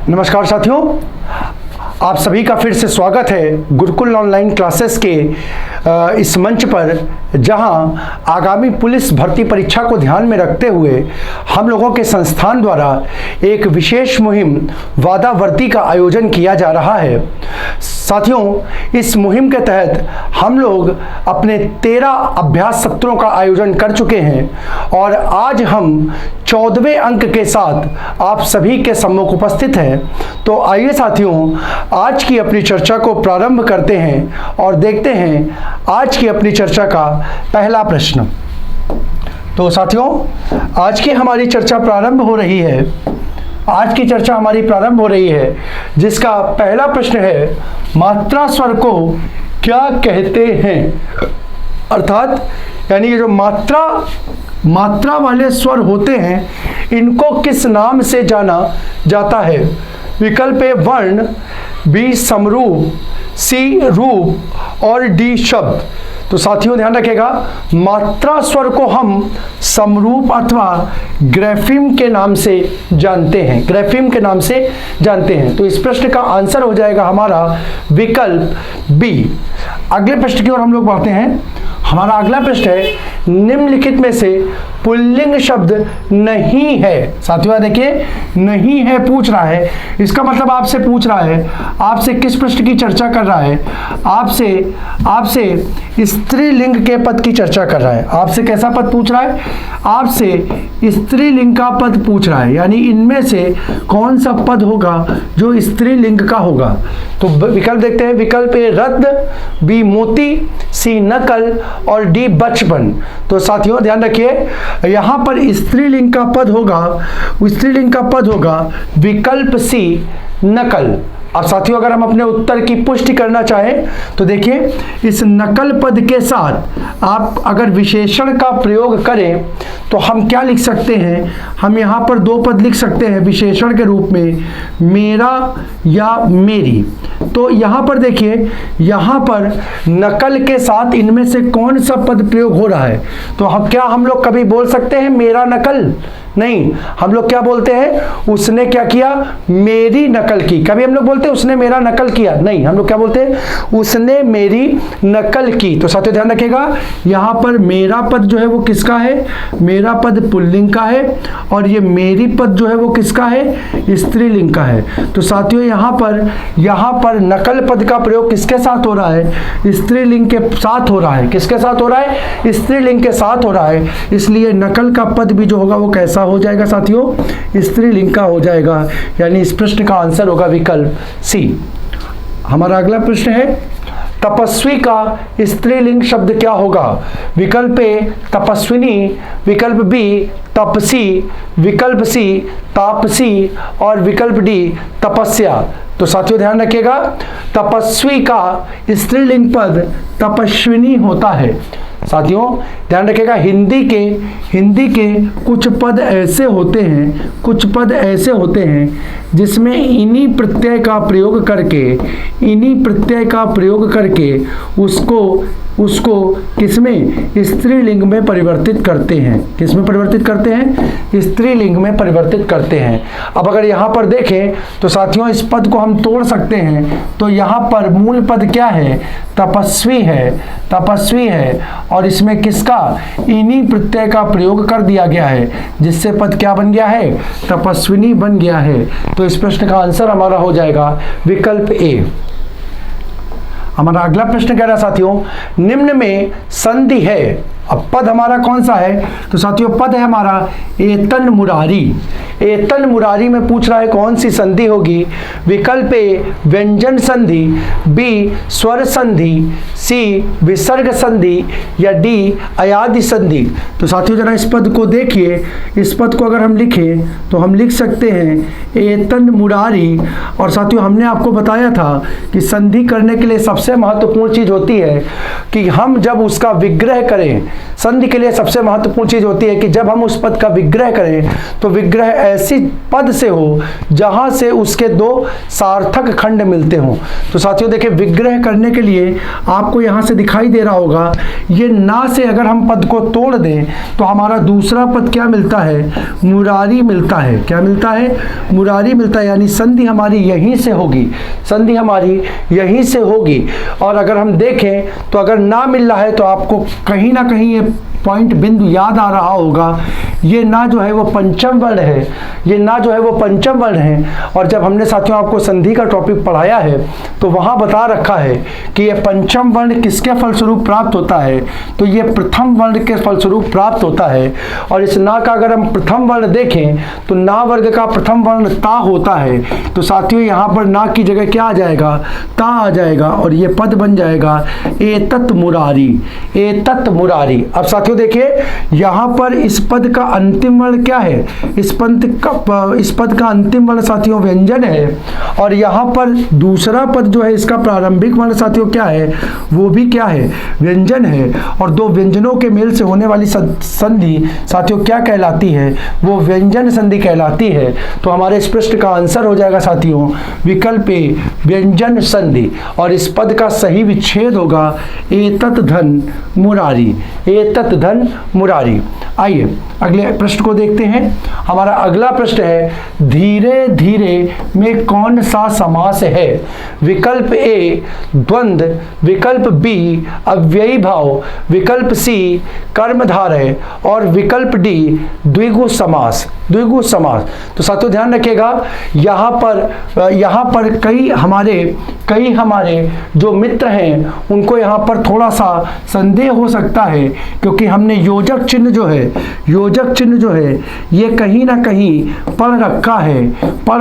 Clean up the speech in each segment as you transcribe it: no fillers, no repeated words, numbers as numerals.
नमस्कार साथियों, आप सभी का फिर से स्वागत है गुरुकुल ऑनलाइन क्लासेस के इस मंच पर, जहां आगामी पुलिस भर्ती परीक्षा को ध्यान में रखते हुए हम लोगों के संस्थान द्वारा एक विशेष मुहिम वादा वर्दी का आयोजन किया जा रहा है। साथियों, इस मुहिम के तहत हम लोग अपने 13 अभ्यास सत्रों का आयोजन कर चुके हैं और आज हम 14वें अंक के साथ आप सभी के सम्मुख उपस्थित हैं। तो आइए साथियों, आज की अपनी चर्चा को प्रारंभ करते हैं और देखते हैं आज की अपनी चर्चा का पहला प्रश्न। तो साथियों, आज की हमारी चर्चा प्रारंभ हो रही है। आज की चर्चा हमारी प्रारंभ हो रही है जिसका पहला प्रश्न है, मात्रा स्वर को क्या कहते हैं। अर्थात यानी ये जो मात्रा वाले स्वर होते हैं, इनको किस नाम से जाना जाता है। विकल्प ए वर्ण, बी समरूप, सी रूप और डी शब्द। तो साथियों ध्यान रखिएगा, मात्रा स्वर को हम समरूप अथवा ग्रेफीम के नाम से जानते हैं, ग्रेफीम के नाम से जानते हैं। तो इस प्रश्न का आंसर हो जाएगा हमारा विकल्प बी। अगले प्रश्न की ओर हम लोग बढ़ते हैं। हमारा अगला प्रश्न है, निम्नलिखित में से पुल्लिंग शब्द नहीं है। साथियों देखिए, नहीं है पूछ रहा है, इसका मतलब आपसे पूछ रहा है, आपसे किस प्रश्न की चर्चा कर रहा है, आपसे स्त्रीलिंग के पद की चर्चा कर रहा है। आपसे कैसा पद पूछ रहा है? आपसे स्त्रीलिंग का पद पूछ रहा है, यानी इनमें से कौन सा पद होगा जो स्त्रीलिंग का होगा। तो विकल्प देखते हैं। विकल्प ए रत्न, बी मोती, सी नकल और डी बचपन। तो साथियों ध्यान रखिए, यहां पर स्त्रीलिंग का पद होगा विकल्प सी नकल। अब साथियों, अगर हम अपने उत्तर की पुष्टि करना चाहें तो देखिए, इस नकल पद के साथ आप अगर विशेषण का प्रयोग करें तो हम क्या लिख सकते हैं, हम यहाँ पर 2 पद लिख सकते हैं विशेषण के रूप में, मेरा या मेरी। तो यहाँ पर देखिए, यहाँ पर नकल के साथ इनमें से कौन सा पद प्रयोग हो रहा है। तो हम लोग कभी बोल सकते हैं मेरा नकल? नहीं, हम लोग क्या बोलते हैं, उसने क्या किया, मेरी नकल की। कभी हम लोग बोलते हैं उसने मेरा नकल किया? नहीं, हम लोग क्या बोलते हैं, उसने मेरी नकल की। तो साथियों ध्यान रखिएगा, यहाँ पर मेरा पद जो है वो किसका है, मेरा पद पुल्लिंग का है और ये मेरी पद जो है वो किसका है, स्त्रीलिंग का है। तो साथियों यहाँ पर नकल पद का प्रयोग किसके साथ हो रहा है, स्त्रीलिंग के साथ हो रहा है। किसके साथ हो रहा है, स्त्रीलिंग के साथ हो रहा है। इसलिए नकल का पद भी जो होगा वो कैसा हो जाएगा साथियों, स्त्रीलिंग का हो जाएगा। यानी इस प्रश्न का आंसर होगा विकल्प सी। हमारा अगला प्रश्न है, तपस्वी का स्त्रीलिंग शब्द क्या होगा। विकल्प ए तपस्विनी, विकल्प बी तपसी, विकल्प सी तापसी और विकल्प डी तपस्या। तो साथियों ध्यान रखिएगा, तपस्वी का स्त्रीलिंग पद तपस्विनी होता है। साथियों ध्यान रखिएगा, हिंदी के कुछ पद ऐसे होते हैं जिसमें इन्हीं प्रत्यय का प्रयोग करके उसको किसमें, स्त्रीलिंग में परिवर्तित करते हैं। किसमें परिवर्तित करते हैं, स्त्रीलिंग में परिवर्तित करते हैं। अब अगर यहाँ पर देखें तो साथियों इस पद को हम तोड़ सकते हैं। तो यहाँ पर मूल पद क्या है, तपस्वी है और इसमें किसका, इन्हीं प्रत्यय का प्रयोग कर दिया गया है, जिससे पद क्या बन गया है, तपस्विनी बन गया है। तो इस प्रश्न का आंसर हमारा हो जाएगा विकल्प ए। हमारा अगला प्रश्न कह रहा है साथियों, निम्न में संधि है। अब पद हमारा कौन सा है, तो साथियों पद है हमारा एतन मुरारी। एतन मुरारी में पूछ रहा है कौन सी संधि होगी। विकल्प ए व्यंजन संधि, बी स्वर संधि, सी विसर्ग संधि या डी अयादि संधि। तो साथियों जरा इस पद को देखिए, इस पद को अगर हम लिखें तो हम लिख सकते हैं एतन मुरारी। और साथियों हमने आपको बताया था कि संधि करने के लिए सबसे महत्वपूर्ण चीज होती है कि हम जब उसका विग्रह करें। संधि के लिए सबसे महत्वपूर्ण चीज होती है कि जब हम उस पद का विग्रह करें तो विग्रह ऐसी पद से हो जहां से उसके दो सार्थक खंड मिलते हों। तो साथियों देखिए, विग्रह करने के लिए आपको यहां से दिखाई दे रहा होगा, ये ना से अगर हम पद को तोड़ दें तो हमारा दूसरा पद क्या मिलता है, मुरारी मिलता है। क्या मिलता है, मुरारी मिलता है, यानी संधि हमारी यहीं से होगी, संधि हमारी यहीं से होगी। और अगर हम देखें तो अगर ना मिल रहा है तो आपको कहीं ना कहीं ये पॉइंट बिंदु याद आ रहा होगा, ये ना जो है वो पंचम वर्ण है, ये ना जो है वो पंचम वर्ण है। और जब हमने साथियों आपको संधि का टॉपिक पढ़ाया है तो वहाँ बता रखा है कि ये पंचम वर्ण किसके फलस्वरूप प्राप्त होता है, तो ये प्रथम वर्ण के फलस्वरूप प्राप्त होता है। और इस ना का अगर हम प्रथम वर्ण देखें तो ना वर्ग का प्रथम वर्ण ता होता है। तो साथियों यहाँ पर ना की जगह क्या आ जाएगा, ता आ जाएगा, और ये पद बन जाएगा एतत् मुरारी, एतत् मुरारी। अब साथियों देखिए, यहाँ पर इस पद का अंतिम वर्ण क्या है, इस पद का अंतिम वर्ण साथियों व्यंजन है। और यहाँ पर दूसरा पद जो है इसका प्रारंभिक वर्ण साथियों क्या है, वो भी क्या है, व्यंजन है। और दो व्यंजनों के मेल से होने वाली संधि साथियों क्या कहलाती है, वो व्यंजन संधि कहलाती है। तो हमारे इस प्रश्न का आंसर हो जाएगा साथियों विकल्प ए, व्यंजन संधि। और इस पद का सही विच्छेद होगा एतत् धन मुरारी, एतत् धन मुरारी। आइए अगले प्रश्न को देखते हैं। हमारा अगला प्रश्न है, धीरे धीरे में कौन सा समास है। विकल्प ए द्वंद्व, विकल्प बी अव्ययी भाव, विकल्प सी कर्मधारय और विकल्प डी द्विगु समास, द्विगु समास। तो साथियों ध्यान रखिएगा, यहाँ पर कई हमारे जो मित्र हैं उनको यहाँ पर थोड़ा सा संदेह हो सकता है, क्योंकि हमने योजक चिन्ह जो है, योजक चिन्ह जो है ये कहीं ना कहीं पढ़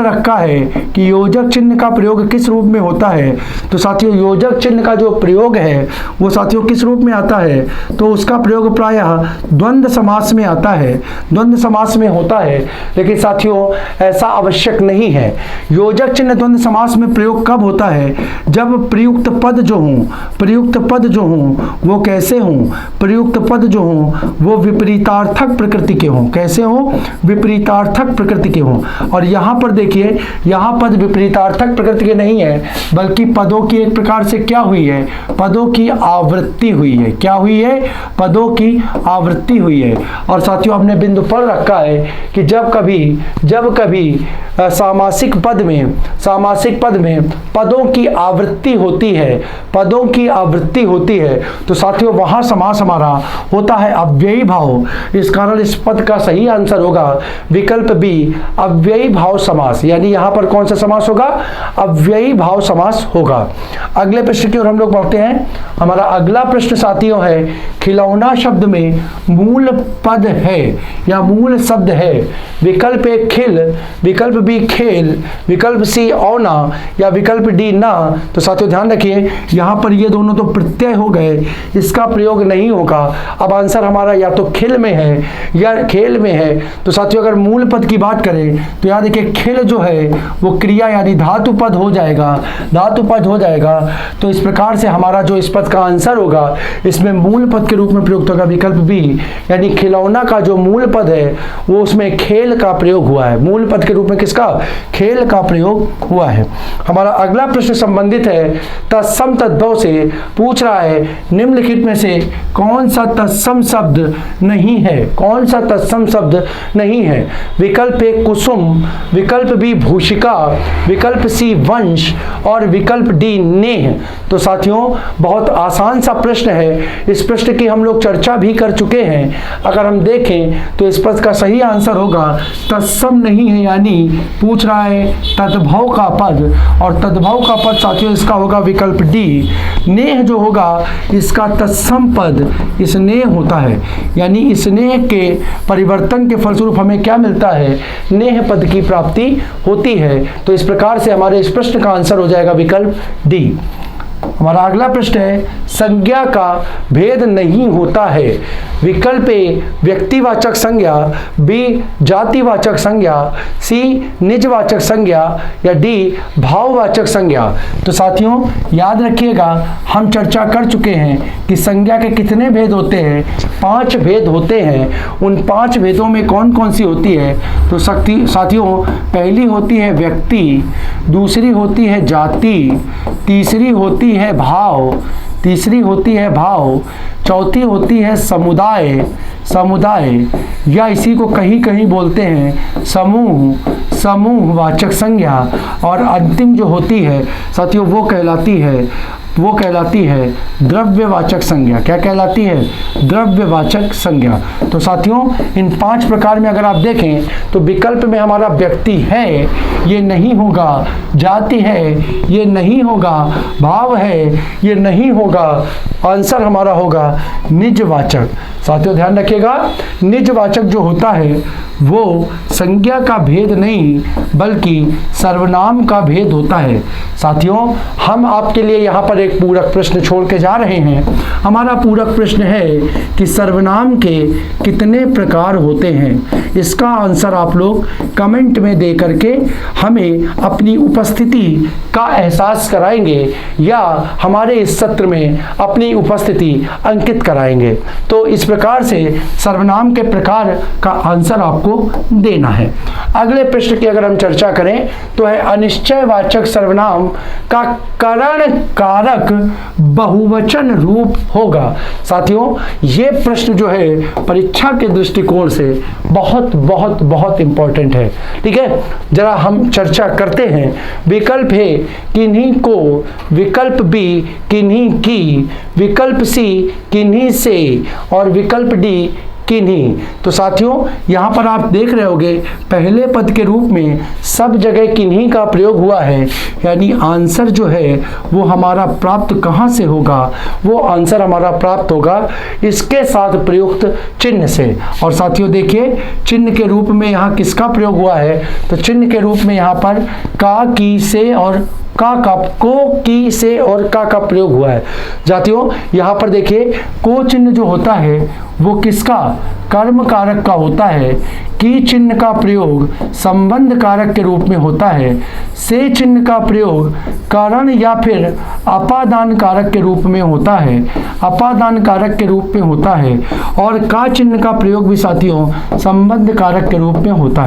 रखा है कि योजक चिन्ह का प्रयोग किस रूप में होता है। तो साथियों योजक चिन्ह का जो प्रयोग है वो साथियों किस रूप में आता है, तो उसका प्रयोग प्रायः द्वंद्व समास में आता है, द्वंद्व समास में होता है। लेकिन साथियों ऐसा आवश्यक नहीं है। योजक चिन्ह द्वंद्व समास में प्रयोग कब होता है, जब प्रयुक्त पद जो हों वो कैसे हों, प्रयुक्त पद जो हों वो विपरीतार्थक प्रकृति के हों। कैसे हों, विपरीतार्थक प्रकृति के हों। और यहाँ पर देखिए, यहाँ पद विपरीतार्थक प्रकृति के नहीं है, बल्कि पदों की एक प्रकार से क्या हुई है, पदों की आवृत्ति हुई है। क्या हुई है, पदों की आवृत्ति हुई है। और साथियों हमने बिंदु पढ़ रखा है कि जब कभी सामासिक पद में पदों की आवृत्ति होती है, पदों की आवृत्ति होती है, तो साथियों वहां समास हमारा होता है अव्ययी भाव। इस कारण इस पद का सही आंसर होगा विकल्प बी, अव्ययी भाव समास। यानी यहां पर कौन सा समास होगा, अव्ययी भाव समास होगा। अगले प्रश्न की ओर हम लोग बढ़ते हैं। हमारा अगला प्रश्न साथियों है, खिलौना शब्द में मूल पद है या मूल शब्द है। विकल्प ए खिल, विकल्प बी खेल, विकल्प सी औना या विकल्प डी ना। तो साथियों ध्यान रखिए, यहाँ पर ये दोनों तो प्रत्यय हो गए, इसका प्रयोग नहीं होगा। अब आंसर हमारा या तो खिल में है या खेल में है। तो साथियों अगर मूल पद की बात करें तो यहाँ देखिए खिल जो है वो क्रिया यानी धातु पद हो जाएगा, धातु पद हो जाएगा। तो इस प्रकार से हमारा जो इस पद का आंसर होगा इसमें मूल पद के रूप में प्रयुक्त होगा विकल्प बी, यानी खिलौना का जो मूल पद है वो उसमें खेल का प्रयोग हुआ है। मूल पद के रूप में किसका, खेल का प्रयोग हुआ है। हमारा अगला प्रश्न संबंधित है तत्सम तद्भव से, पूछ रहा है निम्नलिखित में से कौन सा तत्सम शब्द नहीं है, कौन सा तत्सम शब्द नहीं है। विकल्प ए कुसुम, विकल्प बी भूषिका, विकल्प सी वंश और विकल्प डी नेह। तो साथियों बहुत आसान सा प्रश्न है, इस प्रश्न की हम लोग चर्चा भी कर चुके हैं। अगर हम देखें तो इस पद का सही आंसर होगा तत्सम नहीं है, यानी पूछ रहा है तद्भव का पद, और तद्भव का पद साथियों इसका होगा विकल्प डी। नेह जो होगा इसका तत्सम पद स्नेह होता है, यानी स्नेह के परिवर्तन के फलस्वरूप हमें क्या मिलता है, नेह पद की प्राप्ति होती है। तो इस प्रकार से हमारे इस प्रश्न का आंसर हो जाएगा विकल्प डी। हमारा अगला प्रश्न है, संज्ञा का भेद नहीं होता है। विकल्प ए व्यक्तिवाचक संज्ञा, बी जातिवाचक संज्ञा, सी निजवाचक संज्ञा या डी भाववाचक संज्ञा। तो साथियों याद रखिएगा, हम चर्चा कर चुके हैं कि संज्ञा के कितने भेद होते हैं, 5 भेद होते हैं। उन 5 भेदों में कौन कौन सी होती है? तो साथियों पहली होती है व्यक्ति, दूसरी होती है जाति, तीसरी होती है भाव, चौथी होती है समुदाय या इसी को कहीं कहीं बोलते हैं समूहवाचक संज्ञा, और अंतिम जो होती है साथियों वो कहलाती है द्रव्यवाचक संज्ञा। क्या कहलाती है? द्रव्यवाचक संज्ञा। तो साथियों इन 5 प्रकार में अगर आप देखें तो विकल्प में हमारा व्यक्ति है, ये नहीं होगा, जाति है, ये नहीं होगा, भाव है, ये नहीं होगा, आंसर हमारा होगा निजवाचक। साथियों ध्यान रखिएगा, निजवाचक जो होता है वो संज्ञा का भेद नहीं बल्कि सर्वनाम का भेद होता है। साथियों हम आपके लिए यहाँ पर एक पूरक प्रश्न छोड़ के जा रहे हैं। हमारा पूरक प्रश्न है कि सर्वनाम के कितने प्रकार होते हैं। इसका आंसर आप लोग कमेंट में दे करके हमें अपनी उपस्थिति का एहसास कराएंगे या हमारे इस सत्र में अपनी उपस्थिति अंकित कराएंगे। तो इस प्रकार से सर्वनाम के प्रकार का आंसर आपको देना है। अगले प्रश्न की अगर हम चर्चा करें तो है अनिश्चयवाचक सर्वनाम का करण कारक बहुवचन रूप होगा। साथियों ये प्रश्न जो है परीक्षा के दृष्टिकोण से बहुत इंपॉर्टेंट है। ठीक है, जरा हम चर्चा करते हैं। विकल्प है किन्हीं को, विकल्प बी किन्हीं की, विकल्प सी किन्हीं से और विकल्प डी किन्हीं। तो साथियों यहाँ पर आप देख रहे होंगे पहले पद के रूप में सब जगह किन्हीं का प्रयोग हुआ है, यानी आंसर जो है वो हमारा प्राप्त कहाँ से होगा? वो आंसर हमारा प्राप्त होगा इसके साथ प्रयुक्त चिन्ह से। और साथियों देखिए चिन्ह के रूप में यहाँ किसका प्रयोग हुआ है? तो चिन्ह के रूप में यहाँ पर का, की, से और को, की, से और का प्रयोग हुआ है। साथियों यहाँ पर देखिए को चिन्ह जो होता है वो किसका? कर्म कारक का होता है। की चिन्ह का प्रयोग संबंध कारक के रूप में होता है। से चिन्ह का प्रयोग कारण या फिर अपादान कारक के रूप में होता है, और का चिन्ह का प्रयोग भी साथियों संबंध कारक के रूप में होता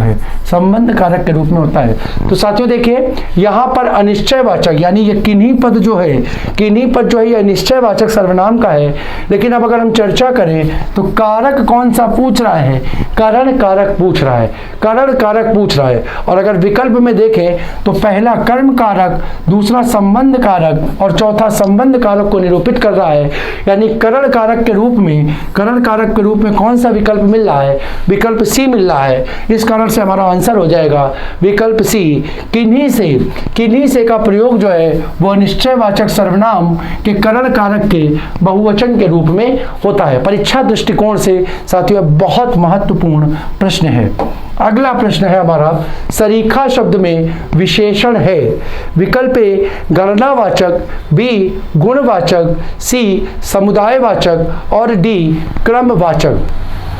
है, तो साथियों देखिए यहाँ पर अनिश्चयवाचक यानी ये किन्हीं पद जो है ये निश्चयवाचक सर्वनाम का है। लेकिन अब अगर हम चर्चा करें तो कारक कौन सा पूछ रहा है? करण कारक पूछ रहा है। और अगर विकल्प में देखें तो पहला कर्म कारक, दूसरा संबंध कारक और चौथा संबंध कारक को निरूपित कर रहा है। यानी करण कारक के रूप में कौन सा विकल्प मिल रहा है? विकल्प सी मिल रहा है। इस कारण से हमारा आंसर हो जाएगा विकल्प सी किन्हीं से का प्रयोग जो है वो निश्चयवाचक सर्वनाम के करण कारक के बहुवचन के रूप में होता है। परीक्षा दृष्टिकोण से साथियों बहुत महत्वपूर्ण प्रश्न है। अगला प्रश्न है हमारा सरीखा शब्द में विशेषण है। विकल्प ए गणनावाचक, बी गुणवाचक, सी समुदायवाचक और डी क्रमवाचक।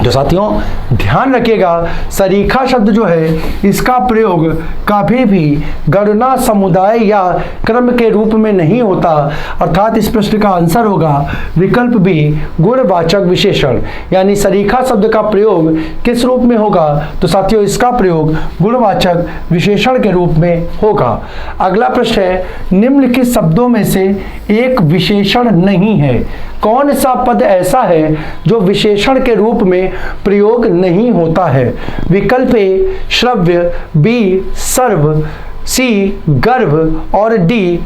तो साथियों ध्यान रखिएगा सरीखा शब्द जो है इसका प्रयोग कभी भी गणना, समुदाय या क्रम के रूप में नहीं होता। अर्थात इस प्रश्न का आंसर होगा विकल्प बी गुणवाचक विशेषण। यानी सरीखा शब्द का प्रयोग किस रूप में होगा? तो साथियों इसका प्रयोग गुणवाचक विशेषण के रूप में होगा। अगला प्रश्न है निम्नलिखित शब्दों में से एक विशेषण नहीं है। कौन सा पद ऐसा है जो विशेषण के रूप में प्रयोग नहीं होता है? विकल्प ए श्रव्य, बी सर्व, सी गर्भ और डी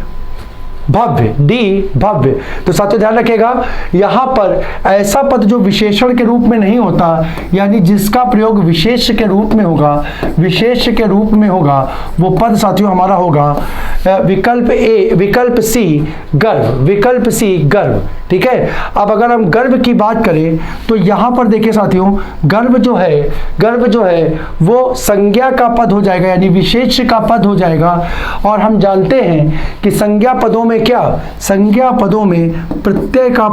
भव्य। तो साथियों ध्यान रखिएगा यहाँ पर ऐसा पद जो विशेषण के रूप में नहीं होता यानी जिसका प्रयोग विशेष के रूप में होगा वो पद साथियों हमारा होगा विकल्प सी गर्भ। ठीक है। अब अगर हम गर्व की बात करें तो यहाँ पर देखिए साथियों, गर्व जो है वो संज्ञा का पद हो जाएगा, यानी विशेष का पद हो जाएगा। और हम जानते हैं कि संज्ञा पदों में क्या, संज्ञा पदों में प्रत्यय का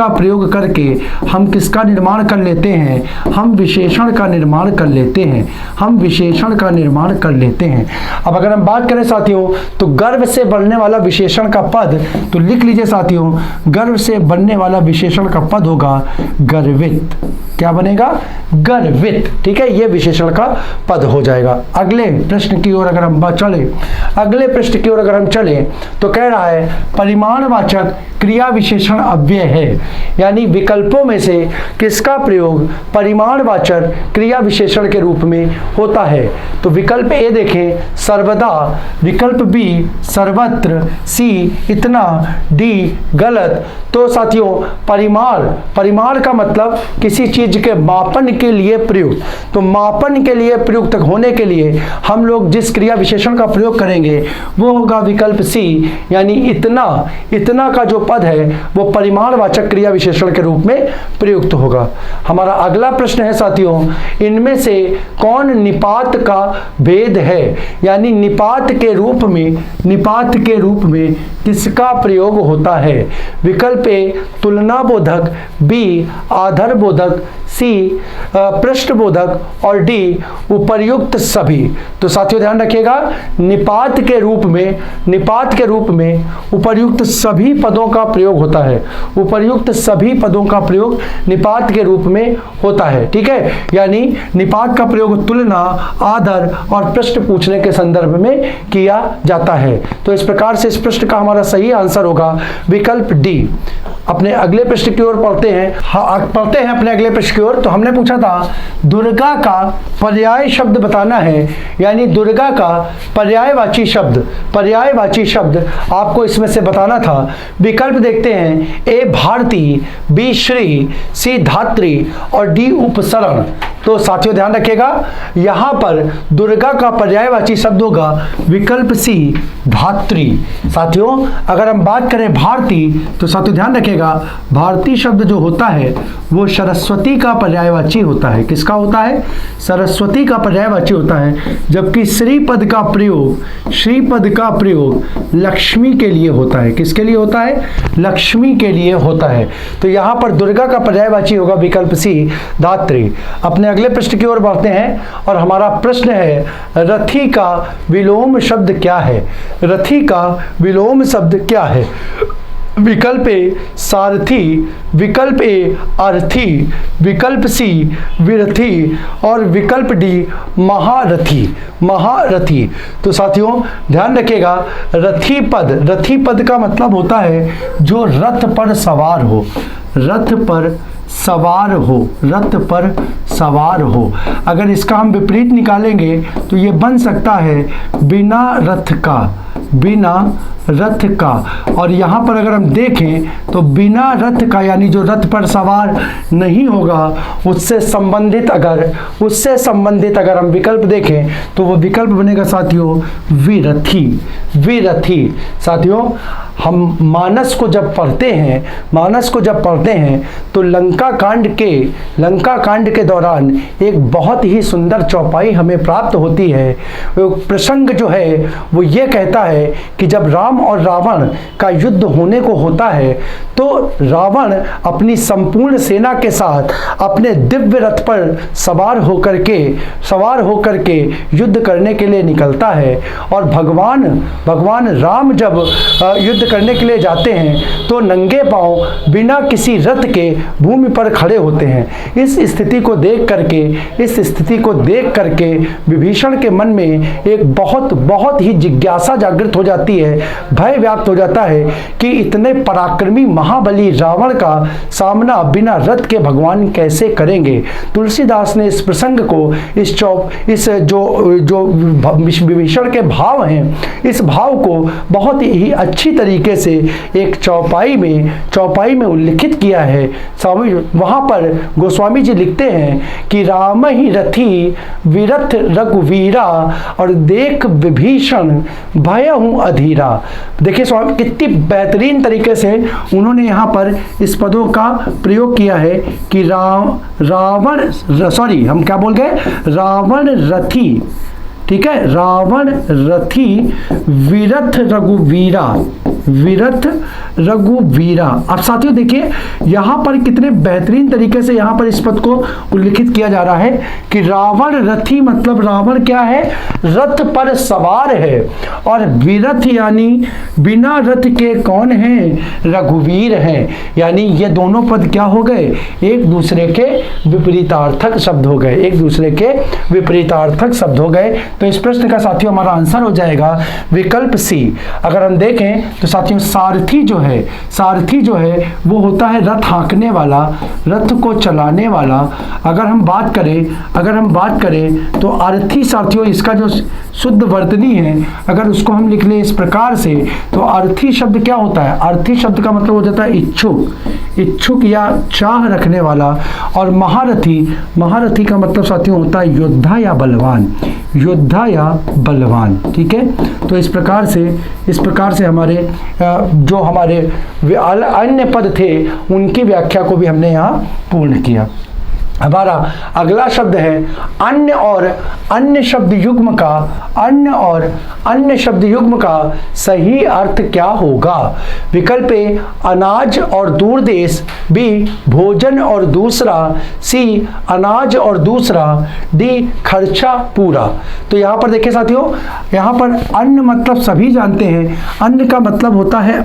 प्रयोग करके हम किसका निर्माण कर लेते हैं, हम विशेषण का निर्माण कर लेते हैं। अब अगर हम बात करें साथियों तो गर्व से बनने वाला विशेषण का पद, तो लिख लीजिए साथियों, गर्व से बनने वाला विशेषण का पद होगा गर्वित। क्या बनेगा? गर्वित। ठीक है, यह विशेषण का पद हो जाएगा। अगले प्रश्न की ओर अगर हम चले तो कह रहा है परिमाणवाचक क्रिया विशेषण अव्यय है, यानी विकल्पों में से किसका प्रयोग परिमाणवाचक क्रिया विशेषण के रूप में होता है। तो विकल्प ए देखें, सर्वदा, विकल्प बी सर्वत्र, सी इतना, डी गलत। तो साथियों परिमाण का मतलब किसी चीज के मापन के लिए प्रयुक्त, तो मापन के लिए प्रयुक्त होने के लिए हम लोग जिस क्रिया विशेषण का प्रयोग करेंगे वो होगा विकल्प सी, यानी इतना का जो पद है वो परिमाणवाचक क्रिया विशेषण के रूप में प्रयुक्त होगा। हमारा अगला प्रश्न है साथियों, इनमें से कौन निपात का भेद है, यानी निपात के रूप में किसका प्रयोग होता है। विकल्प ए तुलना बोधक, बी आधार बोधक, सी पृष्ठबोधक और डी उपर्युक्त सभी। तो साथियों ध्यान रखिएगा, निपात के रूप में उपर्युक्त सभी पदों का प्रयोग होता है, उपर्युक्त सभी पदों का प्रयोग निपात के रूप में होता है। ठीक है, यानी निपात का प्रयोग तुलना, आदर और प्रश्न पूछने के संदर्भ में किया जाता है। तो इस प्रकार से इस प्रश्न का हमारा सही आंसर होगा विकल्प डी। अपने अगले प्रश्न की ओर पढ़ते हैं अपने अगले प्रश्न की ओर। तो हमने पूछा था दुर्गा का पर्याय शब्द बताना है, यानी दुर्गा का पर्यायवाची शब्द आपको इसमें से बताना था। विकल्प देखते हैं, ए भारती, बी श्री, सी धात्री और डी उपसरण। तो साथियों ध्यान रखिएगा, यहां पर दुर्गा का पर्यायवाची शब्द होगा विकल्प सी धात्री। साथियों अगर हम बात करें भारती, तो साथियों ध्यान रखिएगा, भारती शब्द जो होता है वो सरस्वती का पर्यायवाची होता है। किसका होता है? सरस्वती का पर्यायवाची होता है। जबकि श्री पद का प्रयोग लक्ष्मी के लिए होता है। किसके लिए होता है? लक्ष्मी के लिए होता है। तो यहां पर दुर्गा का पर्यायवाची होगा विकल्प सी धात्री। अपने अगले प्रश्न की ओर बढ़ते हैं और हमारा प्रश्न है रथी का विलोम शब्द क्या है? रथी का विलोम शब्द क्या है? विकल्प ए सारथी, विकल्प ए अर्थी, विकल्प सी विरथी और विकल्प डी महारथी। तो साथियों ध्यान रखिएगा, रथी पद का मतलब होता है जो रथ पर सवार हो। अगर इसका हम विपरीत निकालेंगे तो ये बन सकता है बिना रथ का। और यहाँ पर अगर हम देखें तो बिना रथ का, यानी जो रथ पर सवार नहीं होगा, उससे संबंधित अगर हम विकल्प देखें तो वो विकल्प बनेगा साथियों विरथी। साथियों हम मानस को जब पढ़ते हैं तो लंका कांड के दौरान एक बहुत ही सुंदर चौपाई हमें प्राप्त होती है। वो प्रसंग जो है वो ये कहता है कि जब राम और रावण का युद्ध होने को होता है तो रावण अपनी संपूर्ण सेना के साथ अपने दिव्य रथ पर सवार होकर के युद्ध करने के लिए निकलता है। और भगवान राम जब युद्ध करने के लिए जाते हैं तो नंगे पांव बिना किसी रथ के भूमि पर खड़े होते हैं। इस स्थिति को देख करके विभीषण के मन में एक बहुत ही जिज्ञासा जागृत हो जाती है, भय व्याप्त हो जाता है कि इतने पराक्रमी महाबली रावण का सामना बिना रथ के भगवान कैसे करेंगे। तुलसीदास ने इस प्रसंग को इस जो विभीषण के भाव हैं, इस भाव को बहुत ही अच्छी तरीके तरीके से एक चौपाई में उल्लिखित किया है। स्वामी वहाँ पर गोस्वामी जी लिखते हैं कि राम ही रथी विरथ रघुवीरा और देख विभीषण भय हूँ अधीरा। देखिए स्वामी कितनी बेहतरीन तरीके से उन्होंने यहाँ पर इस पदों का प्रयोग किया है कि हम क्या बोल गए, रावण रथी, ठीक है, रावण रथी विरथ रघुवीरा। अब साथियों देखिए यहाँ पर कितने बेहतरीन तरीके से यहाँ पर इस पद को उल्लिखित किया जा रहा है कि रावण रथी मतलब रावण क्या है, रथ पर सवार है, और विरथ यानी बिना रथ के कौन है, रघुवीर हैं। यानी ये दोनों पद क्या हो गए, एक दूसरे के विपरीतार्थक शब्द हो गए, एक दूसरे के विपरीतार्थक शब्द हो गए। तो इस प्रश्न का साथियों हमारा आंसर हो जाएगा विकल्प सी। अगर हम देखें तो साथियों सारथी जो है वो होता है रथ हाँकने वाला, रथ को चलाने वाला। अगर हम बात करें तो अर्थी साथियों इसका जो शुद्ध वर्तनी है अगर उसको हम लिख लें इस प्रकार से तो अर्थी शब्द क्या होता है, अर्थी शब्द का मतलब हो जाता है इच्छुक या चाह रखने वाला। और महारथी का मतलब साथियों होता है योद्धा या बलवान, ठीक है। तो इस प्रकार से हमारे जो हमारे अन्य पद थे उनकी व्याख्या को भी हमने यहाँ पूर्ण किया। हमारा अगला शब्द है अन्य और अन्य शब्द युग्म का सही अर्थ क्या होगा। विकल्प ए अनाज और दूर देश, बी भोजन और दूसरा, सी अनाज और दूसरा, डी खर्चा पूरा। तो यहाँ पर देखिए साथियों, यहाँ पर अन्न मतलब सभी जानते हैं, अन्न का मतलब होता है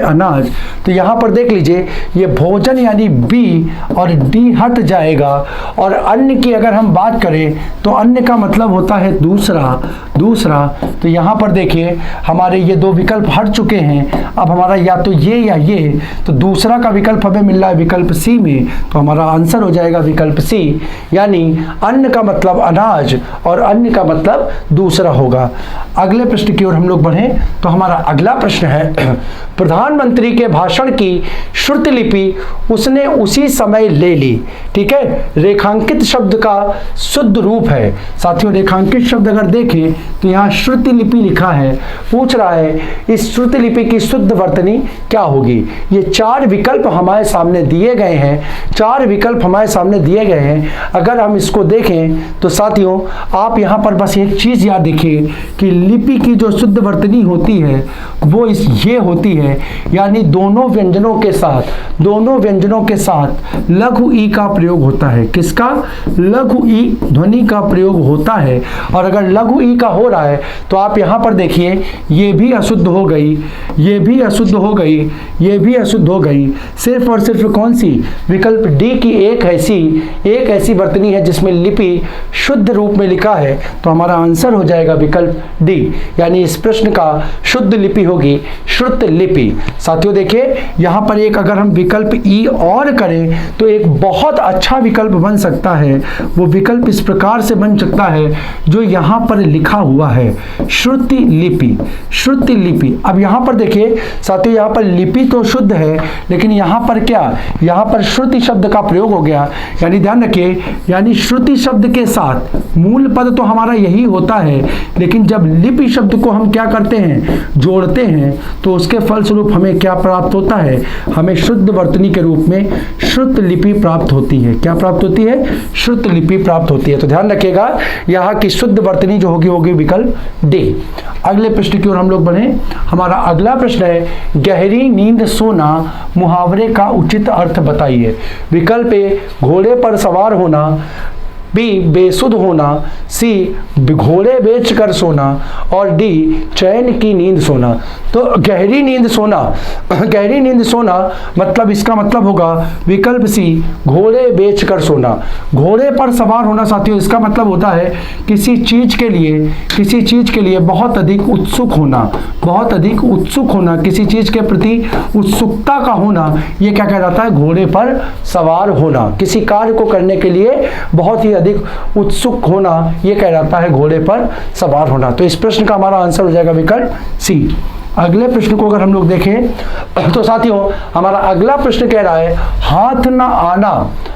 अनाज, तो यहाँ पर देख लीजिए ये भोजन यानी बी और डी हट जाएगा। और अन्य की अगर हम बात करें तो अन्य का मतलब होता है दूसरा। तो यहाँ पर देखिए हमारे ये दो विकल्प हट चुके हैं, अब हमारा या तो ये या ये, तो दूसरा का विकल्प हमें मिल रहा है विकल्प सी में, तो हमारा आंसर हो जाएगा विकल्प सी, यानी अन्न का मतलब अनाज और अन्य का मतलब दूसरा होगा। अगले प्रश्न की ओर हम लोग बढ़ें तो हमारा अगला प्रश्न है प्रधानमंत्री के भाषण की श्रुति लिपि उसने उसी समय ले ली, ठीक है। रेखांकित शब्द का शुद्ध रूप है साथियों, रेखांकित शब्द अगर देखें तो यहाँ श्रुति लिपि लिखा है, पूछ रहा है इस श्रुति लिपि की शुद्ध वर्तनी क्या होगी। ये चार विकल्प हमारे सामने दिए गए हैं, अगर हम इसको देखें तो साथियों आप यहाँ पर बस एक चीज याद रखिए कि लिपि की जो शुद्ध वर्तनी होती है वो ये होती है, यानी दोनों व्यंजनों के साथ लघु ई का प्रयोग होता है। किसका, लघु ई ध्वनि का प्रयोग होता है। और अगर लघु ई का हो रहा है तो आप यहाँ पर देखिए ये भी अशुद्ध हो गई, ये भी अशुद्ध हो गई। सिर्फ और सिर्फ कौन सी, विकल्प डी की एक ऐसी वर्तनी है जिसमें लिपि शुद्ध रूप में लिखा है, तो हमारा आंसर हो जाएगा विकल्प डी, यानी इस प्रश्न का शुद्ध लिपि होगी श्रुत लिपि। साथियों देखिए यहाँ पर एक अगर हम विकल्प ई और करें तो एक बहुत अच्छा विकल्प बन सकता है। वो विकल्प इस प्रकार से बन सकता है जो यहाँ पर लिखा हुआ है श्रुति लिपि। अब यहाँ पर देखिए साथियों यहाँ पर लिपि तो शुद्ध है, लेकिन यहाँ पर क्या, यहाँ पर श्रुति शब्द का प्रयोग हो गया, यानी ध्यान रखिए, यानी श्रुति शब्द के साथ मूल पद तो हमारा यही होता है, लेकिन जब लिपि शब्द को हम क्या करते हैं, जोड़ते हैं, तो उसके फलस्वरूप हमें क्या प्राप्त होता है, हमें शुद्ध वर्तनी के रूप में श्रुत लिपि प्राप्त होती है। क्या प्राप्त होती है, श्रुत लिपि प्राप्त होती है। तो ध्यान रखिएगा यहाँ की शुद्ध वर्तनी जो होगी विकल्प डी। अगले प्रश्न की ओर हम लोग बढ़े। हमारा अगला प्रश्न है गहरी नींद सोना मुहावरे का उचित अर्थ बताइए। विकल्प ए घोड़े पर सवार होना, बी बेसुध होना, सी घोड़े बेच कर सोना, और डी चैन की नींद सोना। तो गहरी नींद सोना मतलब इसका मतलब होगा विकल्प सी घोड़े बेच कर सोना। घोड़े पर सवार होना साथियों इसका मतलब होता है किसी चीज के लिए बहुत अधिक उत्सुक होना, किसी चीज के प्रति उत्सुकता का होना, ये क्या कहलाता है, घोड़े पर सवार होना। किसी कार्य को करने के लिए बहुत ही अधिक उत्सुक होना, ये कहलाता है घोड़े पर सवार होना। तो इस प्रश्न का हमारा आंसर हो जाएगा विकल्प सी। अगले प्रश्न को अगर हम लोग देखें तो साथियों हमारा अगला प्रश्न कह रहा है हाथ न आना,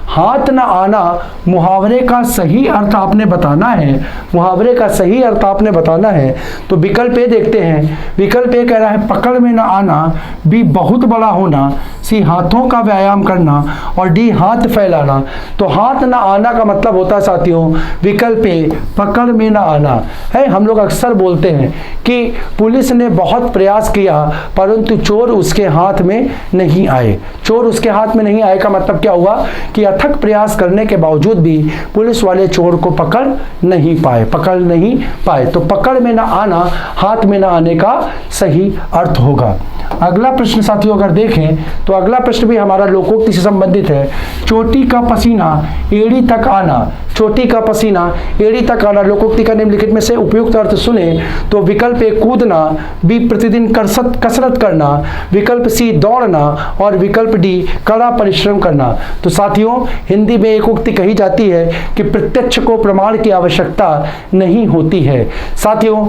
हाथ न आना मुहावरे का सही अर्थ आपने बताना है, मुहावरे का सही अर्थ आपने बताना है। तो विकल्प ए देखते हैं, विकल्प ए कह रहा है पकड़ में न आना, बी बहुत बड़ा होना, सी हाथों का व्यायाम करना और डी हाथ फैलाना। तो हाथ न आना का मतलब होता है साथियों विकल्प ए पकड़ में न आना है। हम लोग अक्सर बोलते हैं कि पुलिस ने बहुत प्रयास किया परंतु चोर उसके हाथ में नहीं आए। चोर उसके हाथ में नहीं आए का मतलब क्या हुआ कि अथक प्रयास करने के बावजूद भी पुलिस वाले चोर को पकड़ नहीं पाए, पकड़ नहीं पाए। तो पकड़ में न आना हाथ में न आने का सही अर्थ होगा। अगला प्रश्न साथियों अगर देखें तो अगला प्रश्न भी हमारा लोकोक्ति से संबंधित है। चोटी का पसीना एड़ी तक आना, चोटी का पसीना एड़ी तक आना, लोकोक्ति का निम्नलिखित में से उपयुक्त अर्थ सुने। तो विकल्प ए कूदना, बी प्रतिदिन कसरत करना, विकल्प सी दौड़ना और विकल्प डी कड़ा परिश्रम करना। तो साथियों हिंदी में एक उक्ति कही जाती है कि प्रत्यक्ष को प्रमाण की आवश्यकता नहीं होती है। साथियों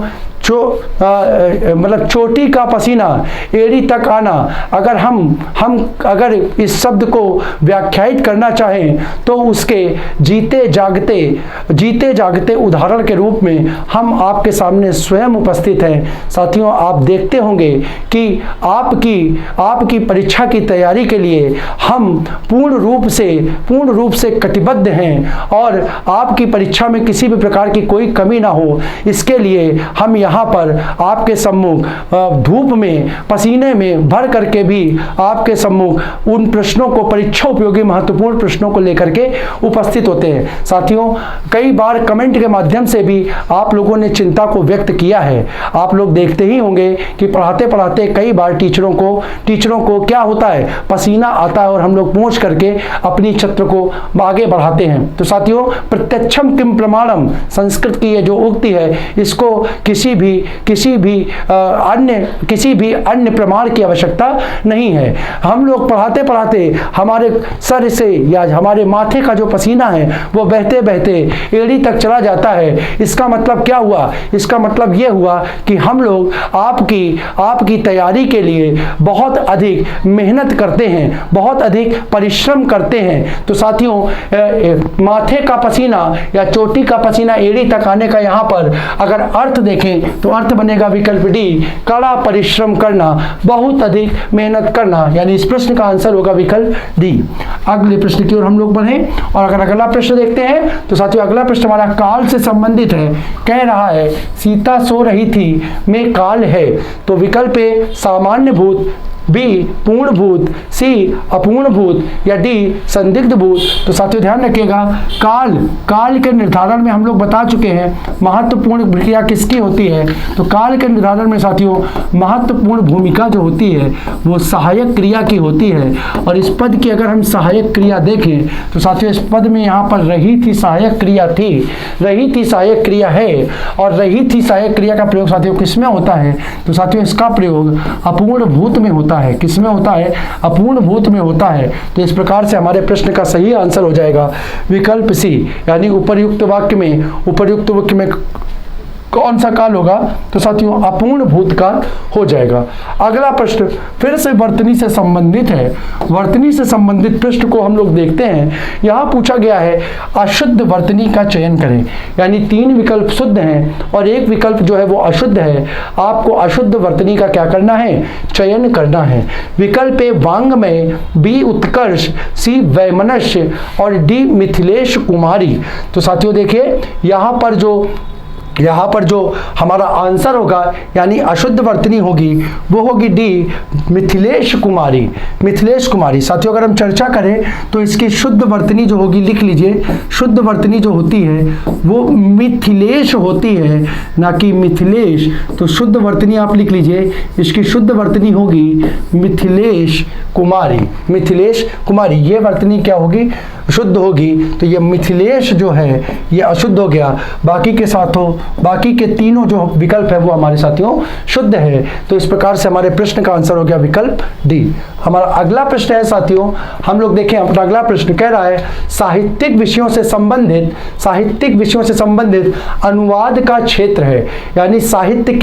मतलब चोटी का पसीना एड़ी तक आना, अगर हम अगर इस शब्द को व्याख्यायित करना चाहें तो उसके जीते जागते उदाहरण के रूप में हम आपके सामने स्वयं उपस्थित हैं। साथियों आप देखते होंगे कि आपकी परीक्षा की तैयारी के लिए हम पूर्ण रूप से कटिबद्ध हैं और आपकी परीक्षा में किसी भी प्रकार की कोई कमी ना हो, इसके लिए हम यहाँ पर आपके सम्मुख धूप में पसीने में भर करके भी आपके सम्मुख उन प्रश्नों को, परीक्षा उपयोगी महत्वपूर्ण प्रश्नों को लेकर के उपस्थित होते हैं। साथियों कई बार कमेंट के माध्यम से भी आप लोगों ने चिंता को व्यक्त किया है। आप लोग देखते ही होंगे कि पढ़ाते पढ़ाते कई बार टीचरों को क्या होता है, पसीना आता है और हम लोग पहुंच करके अपनी छत्र को आगे बढ़ाते हैं। तो साथियों प्रत्यक्षम किम प्रमाणम संस्कृत की ये जो उक्ति है, इसको किसी भी अन्य प्रमाण की आवश्यकता नहीं है। हम लोग पढ़ाते पढ़ाते हमारे सर से या हमारे माथे का जो पसीना है वो बहते बहते एड़ी तक चला जाता है। इसका मतलब क्या हुआ? इसका मतलब ये हुआ कि हम लोग आपकी तैयारी के लिए बहुत अधिक मेहनत करते हैं, बहुत अधिक परिश्रम करते हैं। तो साथियों माथे का पसीना या चोटी का पसीना एड़ी तक आने का यहाँ पर अगर अर्थ देखें तो अर्थ बनेगा विकल्प डी कड़ा परिश्रम करना, बहुत अधिक मेहनत करना, यानी इस प्रश्न का आंसर होगा विकल्प डी। अगले प्रश्न की ओर हम लोग बढ़ें और अगर अगला प्रश्न देखते हैं तो साथियों अगला प्रश्न हमारा काल से संबंधित है। कह रहा है सीता सो रही थी में काल है। तो विकल्प ए सामान्य भूत, बी पूर्ण भूत, सी अपूर्ण भूत या डी संदिग्ध भूत। तो साथियों ध्यान रखिएगा काल के निर्धारण में हम लोग बता चुके हैं महत्वपूर्ण क्रिया किसकी होती है। तो काल के निर्धारण में साथियों महत्वपूर्ण भूमिका जो होती है वो सहायक क्रिया की होती है। और इस पद की अगर हम सहायक क्रिया देखें तो साथियों इस पद में यहाँ पर रही थी सहायक क्रिया थी, रही थी सहायक क्रिया है और रही थी सहायक क्रिया का प्रयोग साथियों किसमें होता है? तो साथियों इसका प्रयोग अपूर्ण भूत में होता है। किसमें होता है? अपूर्ण भूत में होता है। तो इस प्रकार से हमारे प्रश्न का सही आंसर हो जाएगा विकल्प सी, यानी उपर्युक्त वाक्य में कौन सा काल होगा? तो साथियों अपूर्ण भूतकाल हो जाएगा। अगला प्रश्न फिर से वर्तनी से संबंधित है। वर्तनी से संबंधित प्रश्न को हम लोग देखते हैं। यहाँ पूछा गया है अशुद्ध वर्तनी का चयन करें, यानी 3 विकल्प शुद्ध हैं और एक विकल्प जो है वो अशुद्ध है। आपको अशुद्ध वर्तनी का क्या करना है? चयन करना है। विकल्प ए वांग्मय, बी उत्कर्ष, सी वैमनस्य और डी मिथिलेश कुमारी। तो साथियों देखिए यहाँ पर जो हमारा आंसर होगा यानी अशुद्ध वर्तनी होगी वो होगी डी मिथिलेश कुमारी, मिथिलेश कुमारी। साथियों अगर हम चर्चा करें तो इसकी शुद्ध वर्तनी जो होगी, लिख लीजिए, शुद्ध वर्तनी जो होती है वो मिथिलेश होती है, ना कि मिथिलेश। तो शुद्ध वर्तनी आप लिख लीजिए, इसकी शुद्ध वर्तनी होगी मिथिलेश कुमारी, मिथिलेश कुमारी। ये वर्तनी क्या होगी? शुद्ध होगी। तो ये मिथिलेश जो है ये अशुद्ध हो गया, बाकी के साथों बाकी के तीनों जो विकल्प है वो हमारे साथियों शुद्ध है। तो इस प्रकार से हमारे प्रश्न का आंसर हो गया विकल्प डी। हमारा अगला प्रश्न है साथियों, हम लोग देखें अपना अगला प्रश्न कह रहा है साहित्यिक विषयों से संबंधित अनुवाद का क्षेत्र है, यानी साहित्य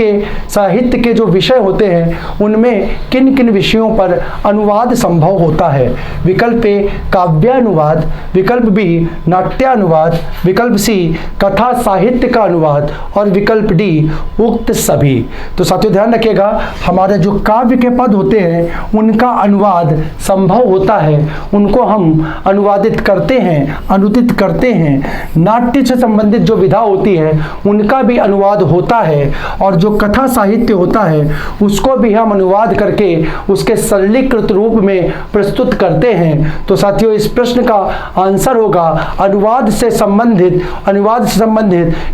के जो विषय होते हैं उनमें किन किन विषयों पर अनुवाद संभव होता है। विकल्प ए काव्यानुवाद, विकल्प बी नाट्यानुवाद, विकल्प सी कथा साहित्य का अनुवाद और विकल्प डी उक्त सभी। तो साथियों ध्यान रखिएगा, हमारे जो काव्य के पद होते हैं उनका अनुवाद संभव होता है, उनको हम अनुवादित करते हैं, अनुदित करते हैं। नाट्य से संबंधित जो विधा होती है उनका भी अनुवाद होता है, और जो कथा साहित्य होता है उसको भी हम अनुवाद करके उसके सरलीकृत रूप में प्रस्तुत करते हैं। तो साथियों इस प्रश्न का आंसर होगा अनुवाद से संबंधित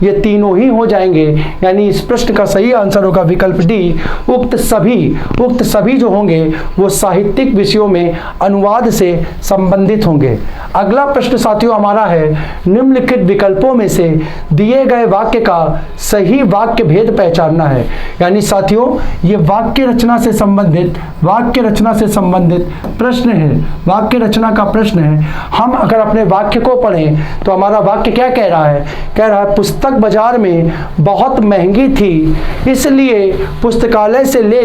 ये तीनों ही हो जाएंगे, यानी इस प्रश्न का सही आंसर होगा विकल्प डी उक्त सभी जो होंगे वो साहित्यिक विषयों में अनुवाद से संबंधित होंगे। अगला प्रश्न साथियों हमारा है निम्नलिखित विकल्पों में से दिए गए वाक्य का सही वाक्य भेद पहचानना है। यानी साथियों ये वाक्य रचना से संबंधित प्रश्न है, वाक्य रचना का प्रश्न है। हम अगर अपने वाक्य को पढ़ें तो हमारा वाक्य क्या कह रहा है, पुस्तक बाजार में बहुत महंगी थी इसलिए पुस्तकालय से ले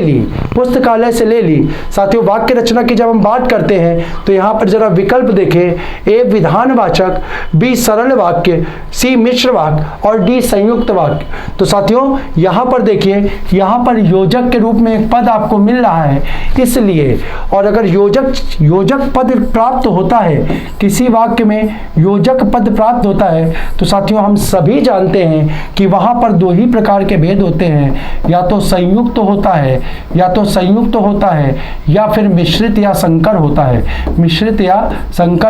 ली। साथियों वाक्य रचना की जब हम बात करते हैं तो यहाँ पर जरा विकल्प देखें, ए विधानवाचक, बी सरल वाक्य, सी मिश्र वाक्य और डी संयुक्त वाक्य। तो साथियों यहाँ पर देखिए, यहाँ पर योजक के रूप में एक पद आपको मिल रहा है इसलिए, और अगर योजक पद प्राप्त होता है, किसी वाक्य में योजक पद प्राप्त होता है तो साथियों हम सभी जानते हैं कि वहाँ पर दो ही प्रकार के भेद होते हैं, या तो संयुक्त होता है या फिर मिश्रित या संकर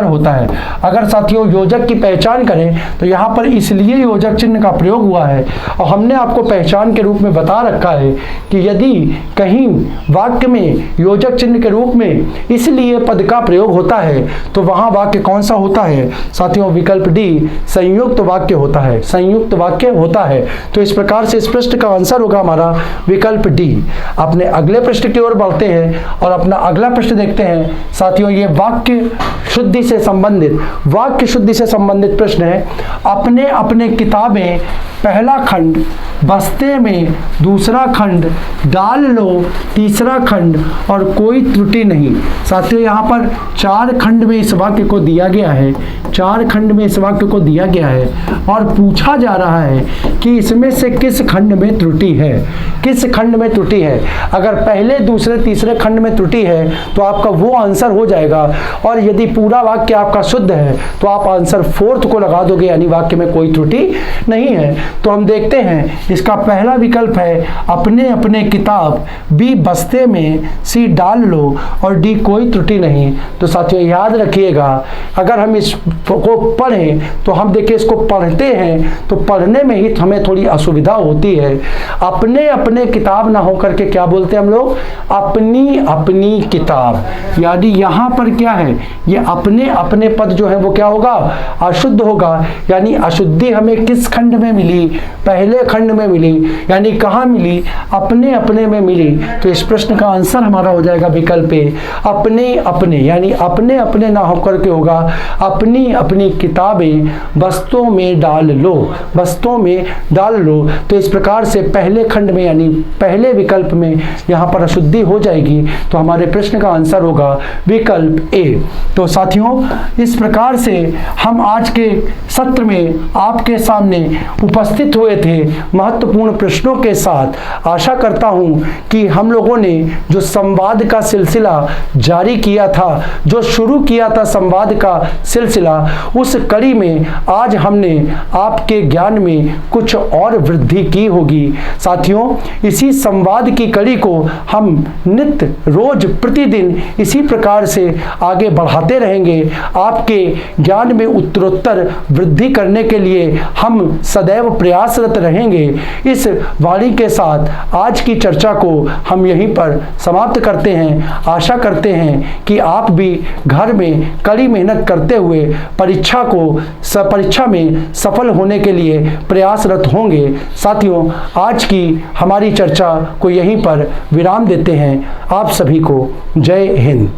होता है। अगर साथियों योजक की पहचान करें तो यहाँ पर इसलिए योजक चिन्ह का प्रयोग हुआ है, और हमने आपको पहचान के रूप में बता रखा है कि यदि कहीं वाक्य में योजक चिन्ह के रूप में इसलिए पद का प्रयोग होता है तो वहां वाक्य कौन सा होता है साथियों, विकल्प डी संयुक्त वाक्य होता है। तो इस प्रकार से इस प्रश्न का आंसर होगा हमारा विकल्प डी। अपने अगले प्रश्न की ओर बढ़ते हैं और अपना अगला प्रश्न देखते हैं साथियों। ये वाक्य शुद्धि से संबंधित प्रश्न है। अपने अपने किताबें पहला खंड बस्ते में, दूसरा खंड डाल लो, तीसरा खंड और कोई त्रुटि नहीं। साथियों यहाँ पर 4 खंड में इस वाक्य को दिया गया है, और पूछा जा रहा है कि इसमें से किस खंड में त्रुटि है। अगर पहले, दूसरे, तीसरे खंड में त्रुटि है तो आपका वो आंसर हो जाएगा, और यदि पूरा वाक्य आपका शुद्ध है तो आप आंसर 4th को लगा दोगे, यानी वाक्य में कोई त्रुटि नहीं है। तो हम देखते हैं इसका पहला विकल्प है अपने अपने किताब, बी बस्ते में, सी डाल लो और डी कोई त्रुटि नहीं। तो साथियों याद रखिएगा, अगर हम इसको पढ़ें तो हम देखिए इसको पढ़ते हैं तो पढ़ने में ही हमें थोड़ी असुविधा होती है। अपने अपने किताब ना होकर के क्या बोलते हैं हम लोग, अपनी अपनी किताब, यानी यहाँ पर क्या है, ये अपने अपने पद जो है वो क्या होगा, अशुद्ध होगा। यानी अशुद्धि हमें किस खंड में मिली, पहले खंड में मिली, यानी कहाँ मिली, अपने अपने में मिली। तो इस प्रश्न का आंसर हमारा हो जाएगा विकल्प ए अपने अपने, यानी अपने अपने ना होकर के होगा अपनी अपनी किताबें बस्तों में डाल लो। तो इस प्रकार से पहले खंड में यानी पहले विकल्प में यहाँ पर अशुद्धि हो जाएगी। तो हमारे प्रश्न का आंसर होगा विकल्प ए। तो साथियों इस प्रकार से हम आज के सत्र में आपके सामने उपस्थित हुए थे महत्वपूर्ण प्रश्नों के साथ। आशा करता हूँ कि हम लोगों ने जो संवाद का सिलसिला जारी किया था, जो शुरू किया था संवाद का सिलसिला, उस कड़ी में आज हमने आपके ज्ञान में कुछ और वृद्धि की होगी। साथियों इसी संवाद की कड़ी को हम नित्य रोज प्रतिदिन इसी प्रकार से आगे बढ़ाते रहेंगे। आपके ज्ञान में उत्तरोत्तर वृद्धि करने के लिए हम सदैव प्रयासरत रहेंगे। इस वाणी के साथ आज की चर्चा को हम यहीं पर समाप्त करते हैं। आशा करते हैं कि आप भी घर में कड़ी मेहनत करते हुए परीक्षा में सफल होने के लिए प्रयासरत होंगे। साथियों, आज की हमारी चर्चा को यहीं पर विराम देते हैं। आप सभी को जय हिंद।